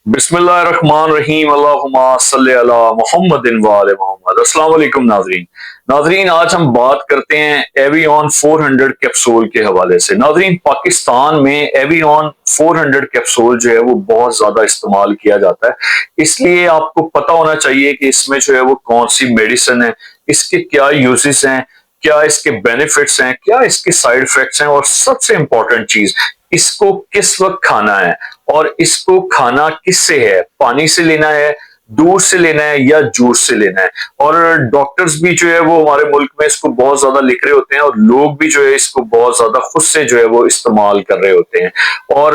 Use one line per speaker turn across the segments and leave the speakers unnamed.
बिस्मिल्लाहिर्रहमानिर्रहीम अल्लाहुम्मा सल्ली अला मुहम्मदिन व आले मोहम्मद। अस्सलाम वालेकुम नाज़रीन। नाज़रीन, आज हम बात करते हैं एवियन 400 कैप्सूल के हवाले से। नाज़रीन, पाकिस्तान में एवियन 400 कैप्सूल जो है वो बहुत ज़्यादा इस्तेमाल किया जाता है। इसलिए आपको पता होना चाहिए कि इसमें जो है वो कौन-सी मेडिसिन है, इसके क्या यूज़ेस हैं, क्या इसके बेनिफिट्स हैं, क्या इसके साइड इफ़ेक्ट्स हैं और सबसे इम्पोर्टेंट चीज़, इसको किस वक़्त खाना है और इसको खाना किससे है? पानी से लेना है, दूध से लेना है या जूस से लेना है? और डॉक्टर्स भी जो है वो हमारे मुल्क में इसको बहुत ज़्यादा लिख रहे होते हैं और लोग भी जो है इसको बहुत ज़्यादा खुद से जो है वो इस्तेमाल कर रहे होते हैं। और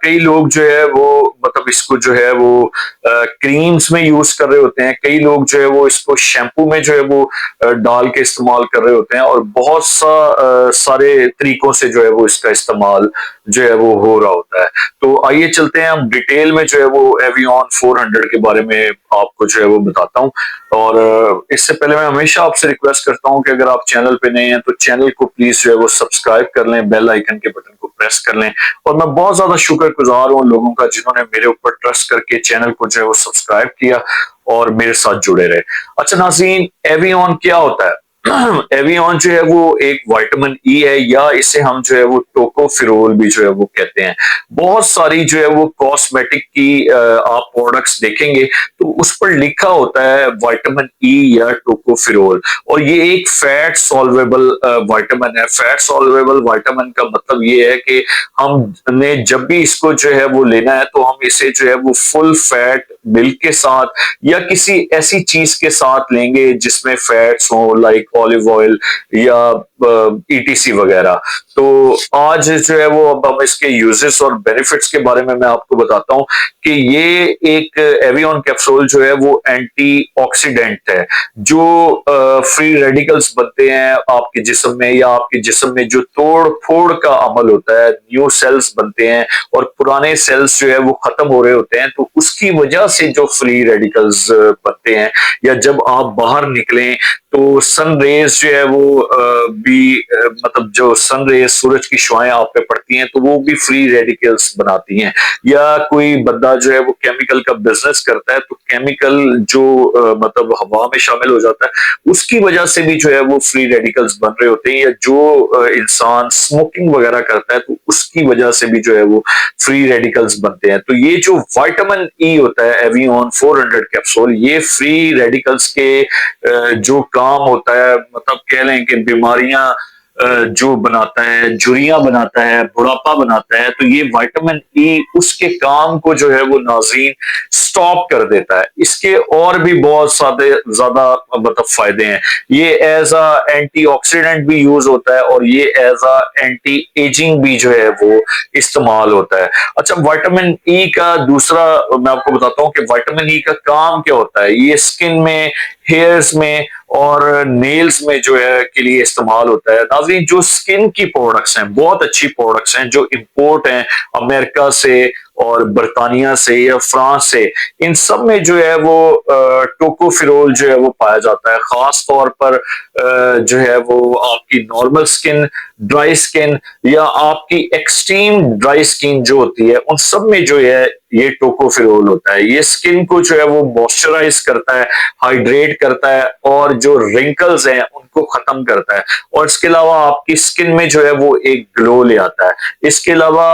कई लोग जो है वो मतलब इसको जो है वो क्रीम्स में यूज़ कर रहे होते हैं, कई लोग जो है वो इसको शैम्पू में जो है वो डाल के इस्तेमाल कर रहे होते हैं और बहुत सारे तरीकों से जो है वो इसका इस्तेमाल जो है वो हो रहा होता है। तो आइए चलते हैं, हम डिटेल में जो है वो एवियन 400 के बारे में आपको जो है वो बताता हूँ। और इससे पहले मैं हमेशा आपसे रिक्वेस्ट करता हूँ कि अगर आप चैनल पे नए हैं तो चैनल को प्लीज जो है वो सब्सक्राइब कर लें, बेल आइकन के बटन को प्रेस कर लें। और मैं बहुत ज्यादा शुक्रगुजार हूँ लोगों का जिन्होंने मेरे ऊपर ट्रस्ट करके चैनल को जो है वो सब्सक्राइब किया और मेरे साथ जुड़े रहे। अच्छा नाज़रीन, एवियन क्या होता है? एवियन जो है वो एक विटामिन ई है, या इसे हम जो है वो टोकोफिरोल भी जो है वो कहते हैं। बहुत सारी जो है वो कॉस्मेटिक की आप प्रोडक्ट्स देखेंगे तो उस पर लिखा होता है विटामिन ई या टोकोफिरोल, और ये एक फैट सॉल्वेबल विटामिन है। फैट सॉल्वेबल विटामिन का मतलब ये है कि हमने जब भी इसको जो है वो लेना है तो हम इसे जो है वो फुल फैट मिल्क के साथ या किसी ऐसी चीज के साथ लेंगे जिसमें फैट्स हो, लाइक ऑलिव ऑयल या ईटीसी वगैरह। तो आज जो है वो अब हम इसके यूजेस और बेनिफिट्स के बारे में मैं आपको बताता हूँ कि ये एक एवियन कैप्सूल जो है वो एंटीऑक्सीडेंट है, जो फ्री रेडिकल्स बनते हैं आपके जिस्म में, या आपके जिस्म में जो तोड़ फोड़ का अमल होता है, न्यू सेल्स बनते हैं और पुराने सेल्स जो है वो खत्म हो रहे होते हैं, तो उसकी वजह से जो फ्री रेडिकल्स बनते हैं, या जब आप बाहर निकलें तो सन रेज जो है वो भी मतलब जो सन रेज, सूरज की शुआएं आप पे पड़ती हैं तो वो भी फ्री रेडिकल्स बनाती हैं। या कोई बंदा जो है वो केमिकल का बिजनेस करता है तो केमिकल जो मतलब हवा में शामिल हो जाता है उसकी वजह से भी जो है वो फ्री रेडिकल्स बन रहे होते हैं, या जो इंसान स्मोकिंग वगैरह करता है तो उसकी वजह से भी जो है वो फ्री रेडिकल्स बनते हैं। तो ये जो विटामिन ई होता है एवियन 400 कैप्सूल, ये फ्री रेडिकल्स के जो काम होता है, मतलब कह लें कि बीमारियां जो बनाता है, झुर्रियां बनाता है, बुढ़ापा बनाता है, तो ये विटामिन ई उसके काम को जो है वो नाज़रीन स्टॉप कर देता है। इसके और भी बहुत सारे ज्यादा मतलब फायदे हैं। ये एज अ एंटीऑक्सीडेंट भी यूज होता है और ये एज अ एंटी एजिंग भी जो है वो इस्तेमाल होता है। अच्छा, विटामिन ई का दूसरा मैं आपको बताता हूँ कि विटामिन ई का काम क्या होता है। ये स्किन में, हेयर्स में और नेल्स में जो है के लिए इस्तेमाल होता है। नाज़रीन, जो स्किन की प्रोडक्ट्स हैं, बहुत अच्छी प्रोडक्ट्स हैं जो इंपोर्ट हैं अमेरिका से और बर्तानिया से या फ्रांस से, इन सब में जो है वो टोकोफिरोल जो है वो पाया जाता है। खास तौर पर जो है वो आपकी नॉर्मल स्किन, ड्राई स्किन या आपकी एक्सट्रीम ड्राई स्किन जो होती है, उन सब में जो है ये टोकोफिरोल होता है। ये स्किन को जो है वो मॉइस्चराइज करता है, हाइड्रेट करता है और जो रिंकल्स हैं उनको खत्म करता है। और इसके अलावा आपकी स्किन में जो है वो एक ग्लो ले आता है। इसके अलावा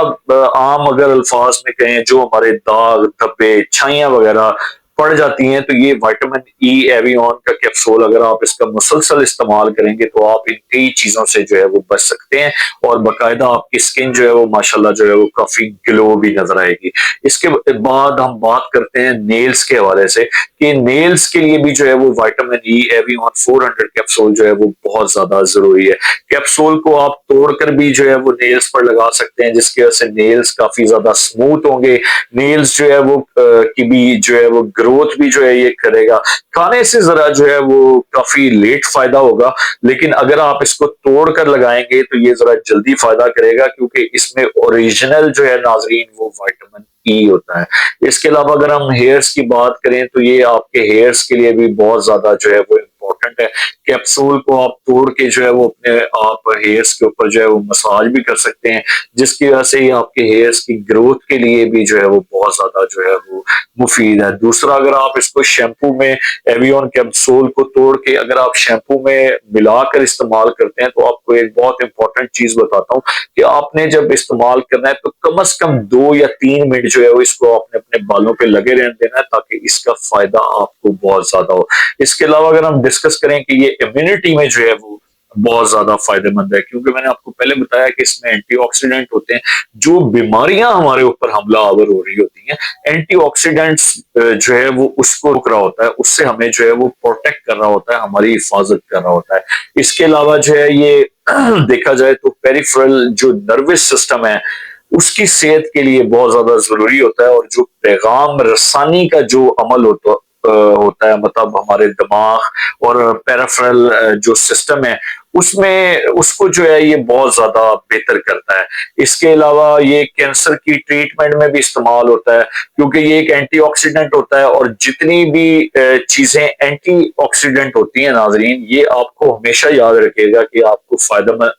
आम अगर अल्फाज में कहें, जो हमारे दाग धब्बे छाइयां वगैरह पड़ जाती हैं, तो ये विटामिन ई एवियन का कैप्सूल अगर आप इसका मुसलसल इस्तेमाल करेंगे तो आप इन कई चीजों से जो है वो बच सकते हैं और बाकायदा आपकी स्किन जो है वो माशाल्लाह जो है वो काफी ग्लो भी नजर आएगी। इसके बाद हम बात करते हैं नेल्स के हवाले से, कि नेल्स के लिए भी जो है वो विटामिन ई एवियन 400 कैप्सूल जो है वो बहुत ज्यादा जरूरी है। कैप्सूल को आप तोड़कर भी जो है वो नेल्स पर लगा सकते हैं, जिसकी वजह से नेल्स काफी ज्यादा स्मूथ होंगे। नेल्स जो है वो की भी जो है वो ग्रोथ भी जो है ये करेगा। खाने से जरा जो है वो काफी लेट फायदा होगा, लेकिन अगर आप इसको तोड़ कर लगाएंगे तो ये जरा जल्दी फायदा करेगा, क्योंकि इसमें ओरिजिनल जो है नाजरीन वो विटामिन ई होता है। इसके अलावा अगर हम हेयर्स की बात करें तो ये आपके हेयर्स के लिए भी बहुत ज्यादा जो है वो इम्पोर्टेंट इंपॉर्टेंट है। कैप्सूल को आप तोड़ के जो है वो अपने आप हेयर्स के ऊपर जो है वो मसाज भी कर सकते हैं, जिसकी वजह से ये आपके हेयर्स की ग्रोथ के लिए भी जो है वो बहुत ज्यादा जो है वो मुफीद है। दूसरा, अगर आप इसको शैम्पू में एवियन कैप्सूल को तोड़ के अगर आप शैम्पू में मिलाकर इस्तेमाल करते हैं, तो आपको एक बहुत इंपॉर्टेंट चीज बताता हूँ कि आपने जब इस्तेमाल करना है तो कम से कम 2 या 3 मिनट जो है वो इसको आपने अपने बालों पे लगे रहने देना है, ताकि इसका फायदा आपको बहुत ज्यादा हो। इसके अलावा अगर हम डिस्कस करें कि ये इम्यूनिटी में जो है वो बहुत ज्यादा फायदेमंद है, क्योंकि मैंने आपको पहले बताया कि इसमें एंटीऑक्सीडेंट होते हैं। जो बीमारियां हमारे ऊपर हमलावर हो रही होती हैं, एंटीऑक्सीडेंट्स जो है वो उसको रोक रहा होता है, उससे हमें जो है वो प्रोटेक्ट कर रहा होता है, हमारी हिफाजत कर रहा होता है। इसके अलावा जो है ये देखा जाए तो पेरिफेरल जो नर्वस सिस्टम है उसकी सेहत के लिए बहुत ज्यादा जरूरी होता है, और जो पैगाम रसानी का जो अमल होता है, मतलब हमारे दिमाग और पेरिफेरल जो सिस्टम है उसमें उसको जो है ये बहुत ज्यादा बेहतर करता है। इसके अलावा ये कैंसर की ट्रीटमेंट में भी इस्तेमाल होता है, क्योंकि ये एक एंटीऑक्सीडेंट होता है, और जितनी भी चीजें एंटीऑक्सीडेंट होती हैं नाजरीन, ये आपको हमेशा याद रखिएगा कि आपको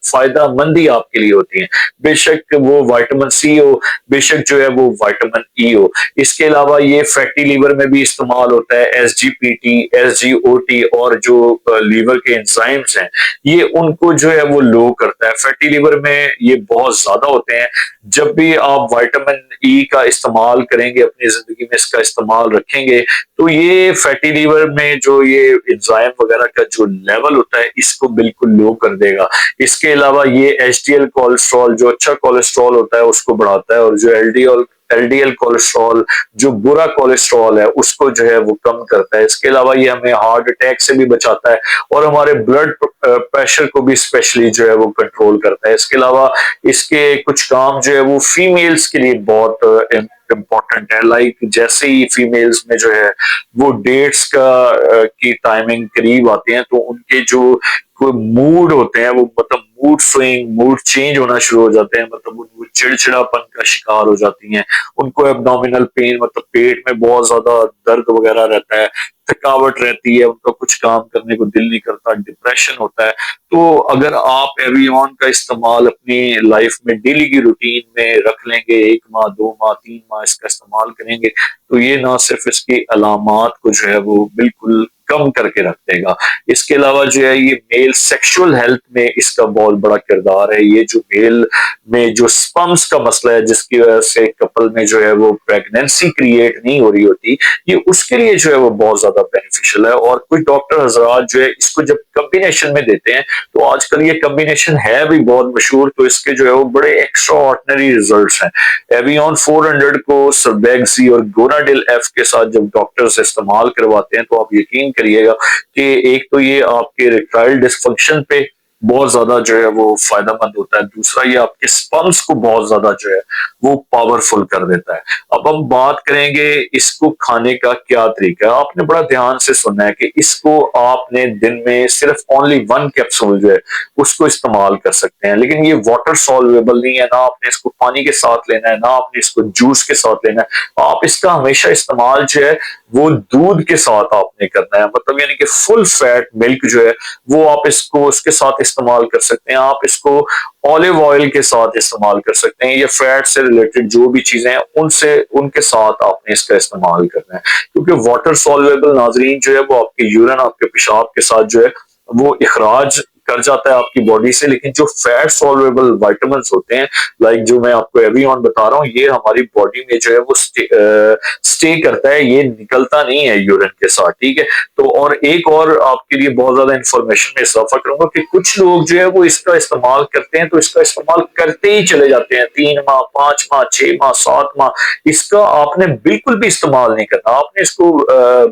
फायदामंद ही आपके लिए होती हैं। बेशक वो विटामिन सी हो, बेशक जो है वो विटामिन ई हो। इसके अलावा ये फैटी लीवर में भी इस्तेमाल होता है, एसजीपीटी, एसजीओटी, और जो लीवर के एंजाइम्स हैं ये उनको जो है वो लो करता है। फैटी लीवर में ये बहुत ज्यादा होते हैं। जब भी आप विटामिन ई का इस्तेमाल करेंगे, अपनी जिंदगी में इसका इस्तेमाल रखेंगे, तो ये फैटी लीवर में जो ये एंजाइम वगैरह का जो लेवल होता है इसको बिल्कुल लो कर देगा। इसके अलावा ये एचडीएल कोलेस्ट्रॉल, जो अच्छा कोलेस्ट्रॉल होता है, उसको बढ़ाता है, और जो एलडीएल एलडीएल कोलेस्ट्रॉल, जो बुरा कोलेस्ट्रॉल है, उसको जो है वो कम करता है। इसके अलावा ये हमें हार्ट अटैक से भी बचाता है, और हमारे ब्लड प्रेशर को भी स्पेशली जो है वो कंट्रोल करता है। इसके अलावा इसके कुछ काम जो है वो फीमेल्स के लिए बहुत इम्पोर्टेंट है। लाइक जैसे ही फीमेल्स में जो है वो डेट्स की टाइमिंग करीब आती है, तो उनके जो कोई मूड होते हैं वो, मतलब मूड स्विंग, मूड चेंज होना शुरू हो जाते हैं, मतलब वो चिड़चिड़ापन का शिकार हो जाती हैं। उनको एब्डोमिनल पेन, मतलब पेट में बहुत ज्यादा दर्द वगैरह रहता है, थकावट रहती है, उनका कुछ काम करने को दिल नहीं करता, डिप्रेशन होता है। तो अगर आप एवियन का इस्तेमाल अपनी लाइफ में डेली की रूटीन में रख लेंगे, 1 माह, 2 माह, 3 माह इसका इस्तेमाल करेंगे, तो ये ना सिर्फ इसकी अलामात को जो है वो बिल्कुल कम करके रख देगा। इसके अलावा जो है ये मेल सेक्सुअल हेल्थ में इसका बहुत बड़ा किरदार है। ये जो मेल में जो स्पर्म्स का मसला है, जिसकी वजह से कपल में जो है वो प्रेगनेंसी क्रिएट नहीं हो रही होती, ये उसके लिए जो है वो बहुत ज्यादा बेनिफिशियल है। और कुछ डॉक्टर हजरात जो है इसको जब कॉम्बिनेशन में देते हैं, तो आजकल ये कॉम्बिनेशन है भी बहुत मशहूर, तो इसके जो है वो बड़े एक्स्ट्रा ऑर्डिनरी रिजल्ट हैं। एवियन 400 को सर्बेक्सी और गोनाडिल एफ के साथ जब डॉक्टर्स इस्तेमाल करवाते हैं, तो आप यकीन करिएगा कि एक तो ये आपके इरेक्टाइल डिस्फंक्शन पे बहुत ज्यादा जो है वो फायदेमंद होता है, दूसरा ये आपके स्पर्म्स को बहुत ज्यादा जो है वो पावरफुल कर देता है। अब हम बात करेंगे इसको खाने का क्या तरीका है। आपने बड़ा ध्यान से सुनना है कि इसको आपने दिन में सिर्फ ओनली 1 कैप्सूल जो है उसको इस्तेमाल कर सकते हैं, लेकिन ये वाटर सॉल्युबल नहीं है, ना आपने इसको पानी के साथ लेना है, ना आपने इसको जूस के साथ लेना है। आप इसका हमेशा इस्तेमाल जो है वो दूध के साथ आपने करना है, मतलब यानी कि फुल फैट मिल्क जो है वो आप इसको उसके साथ इस्तेमाल कर सकते हैं। आप इसको ऑलिव ऑयल के साथ इस्तेमाल कर सकते हैं, या फैट से रिलेटेड जो भी चीजें हैं उनसे उनके साथ आपने इसका इस्तेमाल करना है, क्योंकि वाटर सॉल्युबल नाजरीन जो है वो आपके यूरिन, आपके पेशाब के साथ जो है वो इखराज कर जाता है आपकी बॉडी से। लेकिन जो फैट सॉल्युबल विटामिन होते हैं, लाइक जो मैं आपको एवियन बता रहा हूँ, ये हमारी बॉडी में जो है वो स्टे करता है, ये निकलता नहीं है यूरिन के साथ, ठीक है। तो और एक और आपके लिए बहुत ज्यादा इंफॉर्मेशन में इजाफा करूंगा कि कुछ लोग जो है वो इसका इस्तेमाल करते हैं, तो इसका इस्तेमाल करते ही चले जाते हैं, 3 माह, 5 माह, 6 माह, 7 माह, इसका आपने बिल्कुल भी इस्तेमाल नहीं करना। आपने इसको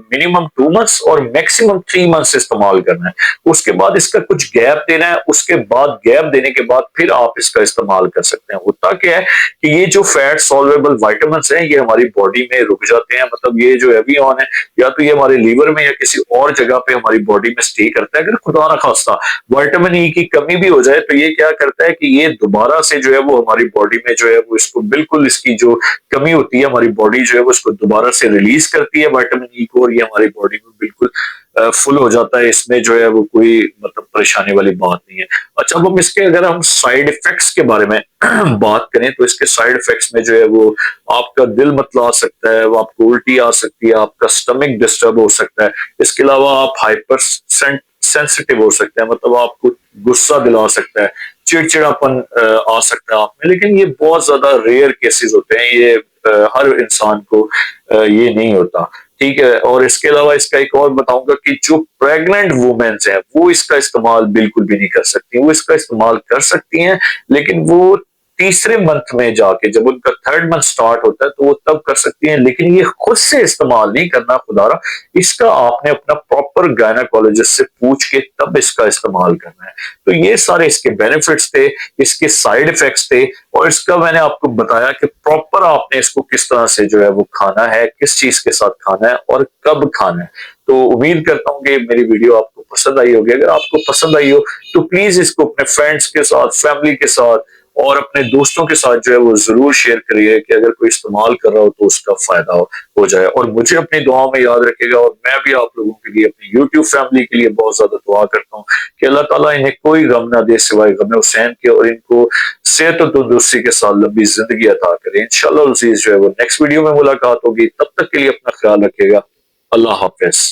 मिनिमम 2 मंथ्स और मैक्सिमम 3 मंथ्स इस्तेमाल करना है, उसके बाद इसका कुछ गैप देना है, उसके बाद गैप देने के बाद फिर आप इसका इस्तेमाल कर सकते हैं। होता क्या है कि ये जो फैट सॉल्युबल विटामिन हैं ये हमारी बॉडी में रुक जाते हैं, मतलब ये जो एवियन है या तो ये हमारे लीवर में या किसी और जगह पे हमारी बॉडी में स्टे करता है। अगर खुदा ना खास्ता विटामिन ई की कमी भी हो जाए, तो ये क्या करता है कि ये दोबारा से जो है वो हमारी बॉडी में जो है वो इसको बिल्कुल, इसकी जो कमी होती है हमारी बॉडी जो है वो इसको दोबारा से रिलीज करती है विटामिन ई को, और ये हमारी बॉडी में बिल्कुल फुल हो जाता है, इसमें जो है वो कोई मतलब परेशानी वाली बात नहीं है। अच्छा, अब हम इसके अगर हम साइड इफेक्ट्स के बारे में बात करें तो इसके साइड इफेक्ट्स में जो है वो आपका दिल मतला सकता है, वो आपको उल्टी आ सकती है, आपका स्टमक डिस्टर्ब हो सकता है। इसके अलावा आप हाइपर सेंसिटिव हो सकते हैं, मतलब आपको गुस्सा दिला सकता है, चिड़चिड़ापन आ सकता है आप में। लेकिन ये बहुत ज्यादा रेयर केसेस होते हैं, ये हर इंसान को ये नहीं होता। ठीक है, और इसके अलावा इसका एक और बताऊंगा कि जो प्रेग्नेंट वुमेन्स हैं वो इसका इस्तेमाल बिल्कुल भी नहीं कर सकती। वो इसका इस्तेमाल कर सकती हैं, लेकिन वो तीसरे मंथ में जाके, जब उनका थर्ड मंथ स्टार्ट होता है तो वो तब कर सकती हैं, लेकिन ये खुद से इस्तेमाल नहीं करना खुदारा। इसका आपने अपना प्रॉपर गायनाकोलॉजिस्ट से पूछ के तब इसका इस्तेमाल करना है। तो ये सारे इसके बेनिफिट्स थे, इसके साइड इफेक्ट्स थे, और इसका मैंने आपको बताया कि प्रॉपर आपने इसको किस तरह से जो है वो खाना है, किस चीज के साथ खाना है और कब खाना है। तो उम्मीद करता हूँ कि मेरी वीडियो आपको पसंद आई होगी। अगर आपको पसंद आई हो तो प्लीज इसको अपने फ्रेंड्स के साथ, फैमिली के साथ और अपने दोस्तों के साथ जो है वो जरूर शेयर करिए कि अगर कोई इस्तेमाल कर रहा हो तो उसका फायदा हो जाए। और मुझे अपनी दुआओं में याद रखिएगा, और मैं भी आप लोगों के लिए, अपनी यूट्यूब फैमिली के लिए बहुत ज्यादा दुआ करता हूँ कि अल्लाह ताला इन्हें कोई गम ना दे सिवाय गम हुसैन के, और इनको सेहत और तंदुरुस्ती के साथ लंबी जिंदगी अता करे। इंशाल्लाह अज़ीज जो है वो नेक्स्ट वीडियो में मुलाकात होगी। तब तक के लिए अपना ख्याल रखिएगा। अल्लाह हाफिज।